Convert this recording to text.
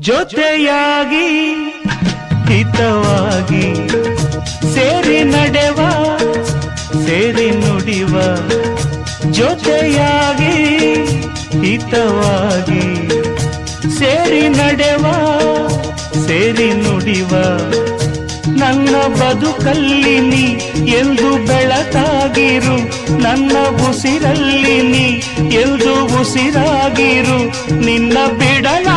ಜೊತೆಯಾಗಿ ಹಿತವಾಗಿ ಸೇರಿ ನಡೆವ ಸೇರಿ ನುಡಿವ ಜೊತೆಯಾಗಿ ಹಿತವಾಗಿ ಸೇರಿ ನಡೆವ ಸೇರಿ ನುಡಿವ ನನ್ನ ಬದುಕಲ್ಲಿ ನೀ ಎಂದು ಬೆಳಕಾಗಿರು ನನ್ನ ಉಸಿರಲ್ಲಿ ನೀ ಎಂದು ಉಸಿರಾಗಿರು ನಿನ್ನ ಬಿಡಲ